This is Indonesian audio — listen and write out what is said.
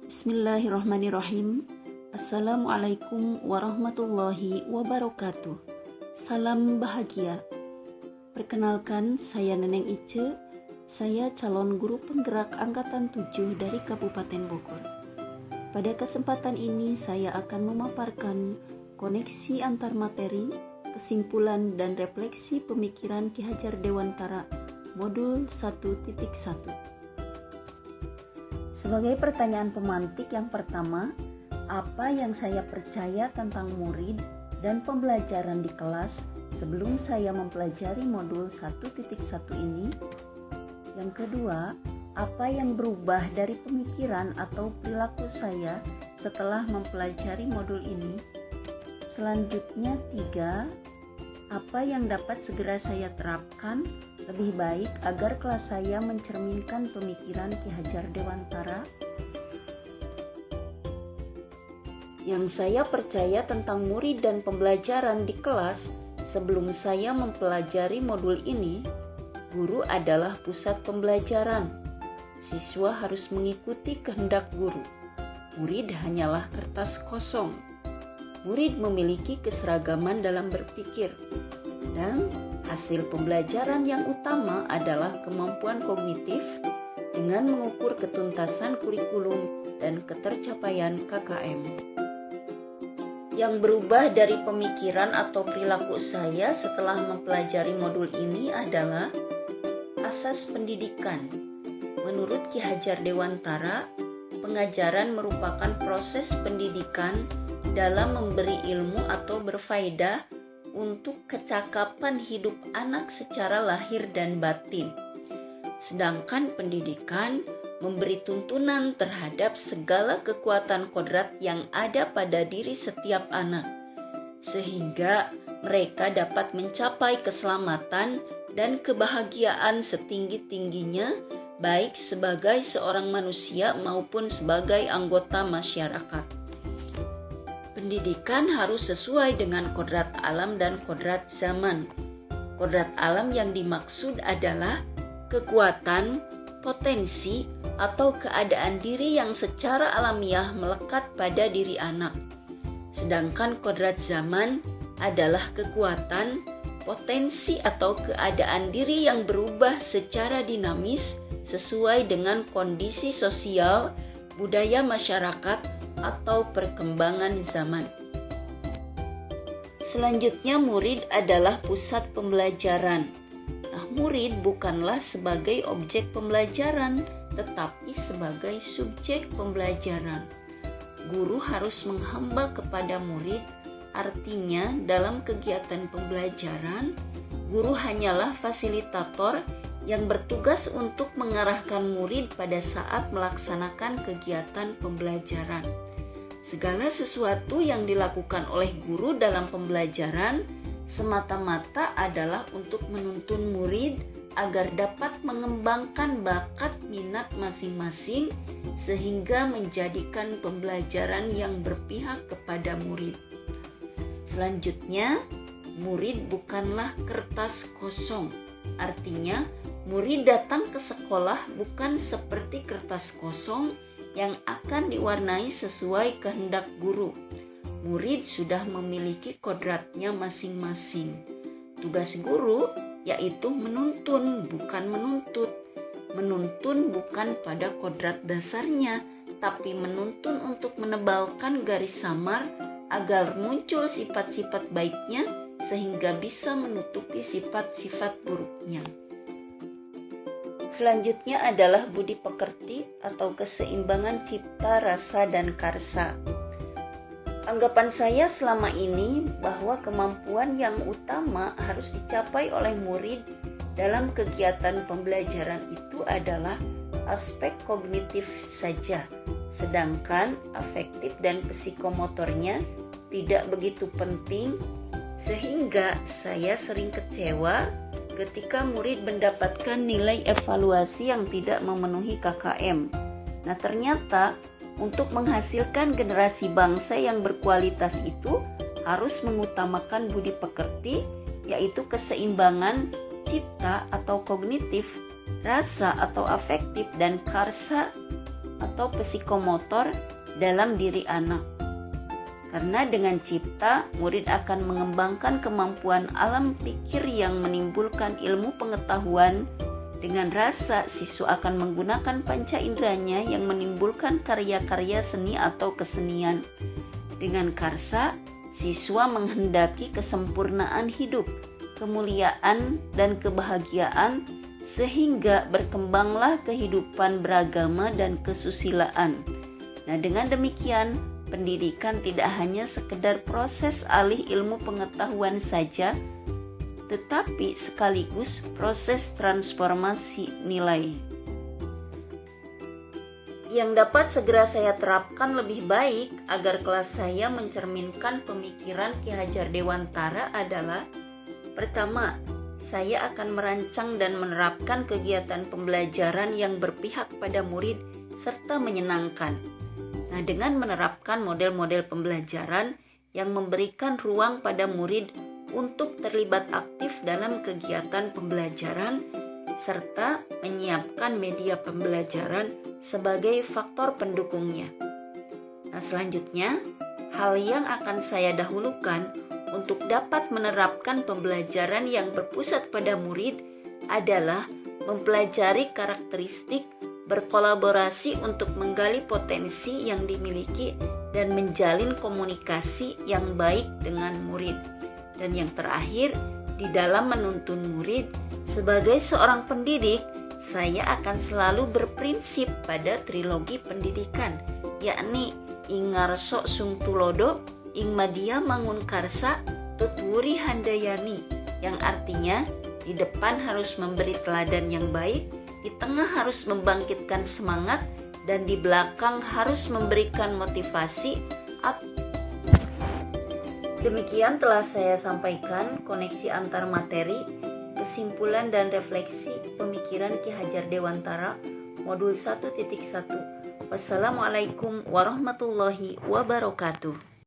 Bismillahirrahmanirrahim. Assalamualaikum warahmatullahi wabarakatuh. Salam bahagia. Perkenalkan, saya Neneng Ice. Saya calon guru penggerak angkatan 7 dari Kabupaten Bogor. Pada kesempatan ini saya akan memaparkan koneksi antar materi, kesimpulan dan refleksi pemikiran Ki Hajar Dewantara modul 1.1. Sebagai pertanyaan pemantik yang pertama, apa yang saya percaya tentang murid dan pembelajaran di kelas sebelum saya mempelajari modul 1.1 ini? Yang kedua, apa yang berubah dari pemikiran atau perilaku saya setelah mempelajari modul ini? Selanjutnya 3, apa yang dapat segera saya terapkan lebih baik agar kelas saya mencerminkan pemikiran Ki Hajar Dewantara? Yang saya percaya tentang murid dan pembelajaran di kelas sebelum saya mempelajari modul ini, guru adalah pusat pembelajaran. Siswa harus mengikuti kehendak guru. Murid hanyalah kertas kosong. Murid memiliki keseragaman dalam berpikir, dan hasil pembelajaran yang utama adalah kemampuan kognitif dengan mengukur ketuntasan kurikulum dan ketercapaian KKM. Yang berubah dari pemikiran atau perilaku saya setelah mempelajari modul ini adalah asas pendidikan. Menurut Ki Hajar Dewantara, pengajaran merupakan proses pendidikan dalam memberi ilmu atau berfaedah untuk kecakapan hidup anak secara lahir dan batin. Sedangkan pendidikan memberi tuntunan terhadap segala kekuatan kodrat yang ada pada diri setiap anak, sehingga mereka dapat mencapai keselamatan dan kebahagiaan setinggi-tingginya, baik sebagai seorang manusia maupun sebagai anggota masyarakat. Pendidikan harus sesuai dengan kodrat alam dan kodrat zaman. Kodrat alam yang dimaksud adalah kekuatan, potensi, atau keadaan diri yang secara alamiah melekat pada diri anak. Sedangkan kodrat zaman adalah kekuatan, potensi, atau keadaan diri yang berubah secara dinamis sesuai dengan kondisi sosial, budaya masyarakat, atau perkembangan zaman. Selanjutnya, murid adalah pusat pembelajaran. Nah, murid bukanlah sebagai objek pembelajaran, tetapi sebagai subjek pembelajaran. Guru harus menghamba kepada murid, artinya dalam kegiatan pembelajaran, guru hanyalah fasilitator yang bertugas untuk mengarahkan murid pada saat melaksanakan kegiatan pembelajaran. Segala sesuatu yang dilakukan oleh guru dalam pembelajaran semata-mata adalah untuk menuntun murid agar dapat mengembangkan bakat minat masing-masing sehingga menjadikan pembelajaran yang berpihak kepada murid. Selanjutnya, murid bukanlah kertas kosong. Artinya, murid datang ke sekolah bukan seperti kertas kosong yang akan diwarnai sesuai kehendak guru. Murid sudah memiliki kodratnya masing-masing. Tugas guru yaitu menuntun, bukan menuntut. Menuntun bukan pada kodrat dasarnya, tapi menuntun untuk menebalkan garis samar agar muncul sifat-sifat baiknya sehingga bisa menutupi sifat-sifat buruknya. Selanjutnya adalah budi pekerti atau keseimbangan cipta, rasa, dan karsa. Anggapan saya selama ini bahwa kemampuan yang utama harus dicapai oleh murid dalam kegiatan pembelajaran itu adalah aspek kognitif saja, sedangkan afektif dan psikomotornya tidak begitu penting, sehingga saya sering kecewa ketika murid mendapatkan nilai evaluasi yang tidak memenuhi KKM. Nah, ternyata untuk menghasilkan generasi bangsa yang berkualitas itu harus mengutamakan budi pekerti, yaitu keseimbangan cipta atau kognitif, rasa atau afektif, dan karsa atau psikomotor dalam diri anak. Karena dengan cipta, murid akan mengembangkan kemampuan alam pikir yang menimbulkan ilmu pengetahuan. Dengan rasa, siswa akan menggunakan panca inderanya yang menimbulkan karya-karya seni atau kesenian. Dengan karsa, siswa menghendaki kesempurnaan hidup, kemuliaan, dan kebahagiaan, sehingga berkembanglah kehidupan beragama dan kesusilaan. Nah, dengan demikian, pendidikan tidak hanya sekedar proses alih ilmu pengetahuan saja, tetapi sekaligus proses transformasi nilai. Yang dapat segera saya terapkan lebih baik agar kelas saya mencerminkan pemikiran Ki Hajar Dewantara adalah: pertama, saya akan merancang dan menerapkan kegiatan pembelajaran yang berpihak pada murid serta menyenangkan. Nah, dengan menerapkan model-model pembelajaran yang memberikan ruang pada murid untuk terlibat aktif dalam kegiatan pembelajaran serta menyiapkan media pembelajaran sebagai faktor pendukungnya. Nah, selanjutnya, hal yang akan saya dahulukan untuk dapat menerapkan pembelajaran yang berpusat pada murid adalah mempelajari karakteristik, berkolaborasi untuk menggali potensi yang dimiliki dan menjalin komunikasi yang baik dengan murid. Dan yang terakhir, di dalam menuntun murid, sebagai seorang pendidik, saya akan selalu berprinsip pada trilogi pendidikan, yakni Ingarso Sung Tulodo, Ing Madya Mangun Karsa, Tuturi Handayani, yang artinya di depan harus memberi teladan yang baik, di tengah harus membangkitkan semangat, dan di belakang harus memberikan motivasi. Demikian telah saya sampaikan koneksi antar materi, kesimpulan dan refleksi pemikiran Ki Hajar Dewantara modul 1.1. Wassalamualaikum warahmatullahi wabarakatuh.